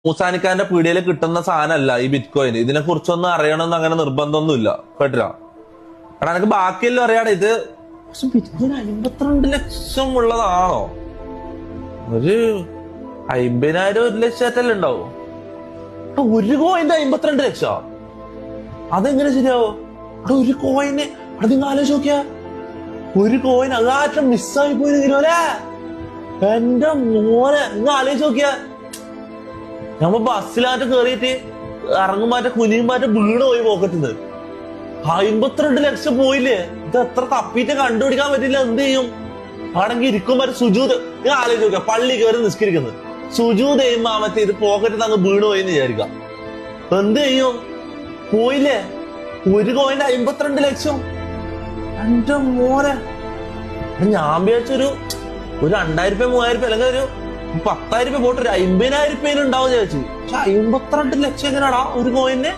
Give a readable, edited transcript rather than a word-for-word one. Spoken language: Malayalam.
മൂസാനിക്കാന്റെ പീടികയിൽ കിട്ടുന്ന സാധനമല്ല ഈ ബിറ്റ് കോയിൻ. ഇതിനെ കുറിച്ചൊന്നും അറിയണമെന്ന് അങ്ങനെ നിർബന്ധമൊന്നുമില്ല. കേട്ടില്ല? കാരണം എനിക്ക് ബാക്കിയെല്ലാം അറിയാടെ. ഇത് പക്ഷെ ബിറ്റ് കോയിൻ 52 ലക്ഷം ഉള്ളതാണോ? ഒരു 50,000 1 ലക്ഷമായിട്ടല്ലേ ഉണ്ടാവും. ഒരു കോയിന്റെ 52 ലക്ഷം, അതെങ്ങനെ ശരിയാവോ? അവിടെ ഒരു കോയിന് അവിടെ നിങ്ങൾ ആലോചിച്ച് നോക്കിയാ, ഒരു കോയിൻ അതാറ്റം മിസ്സായി പോയിരുന്നല്ലോ അല്ലേ? എന്റെ മോനെ, നിങ്ങൾ ആലോചിച്ച് നോക്കിയാ, നമ്മ ബസ്സിലാറ്റ കേറിയിട്ട് ഇറങ്ങുമാറ്റ കുനിയുമാറ്റ വീണ് പോയി പോക്കറ്റുന്നത്. 52 ലക്ഷം പോയില്ലേ? ഇത് എത്ര തപ്പിയിട്ട് കണ്ടുപിടിക്കാൻ പറ്റില്ല. എന്ത് ചെയ്യും? ആണെങ്കിൽ ഇരിക്കുമ്പോ സുജൂത്, നിങ്ങൾ ആലോചിച്ച് നോക്കിയാ, പള്ളി കയറി നിസ്കരിക്കുന്നത് സുജൂത് ചെയ്യുമ്പോ മറ്റേ ഇത് പോക്കറ്റിൽ അങ്ങ് വീണ് പോയി എന്ന് വിചാരിക്കാം. എന്ത് ചെയ്യും? പോയില്ലേ? ഒരു കോയിന്റെ 52 ലക്ഷം. എന്റെ മോനെ, ഞാൻ വിചാരിച്ചൊരു 2000 രൂപ 3000 രൂപ അല്ലെങ്കിൽ ഒരു 10,000 രൂപ പോയിട്ട് ഒരു 50,000 രൂപയിൽ ഉണ്ടാവും വിചാരിച്ചു. പക്ഷെ 52 ലക്ഷം എങ്ങനെയാടാ ഒരു കോയിന്?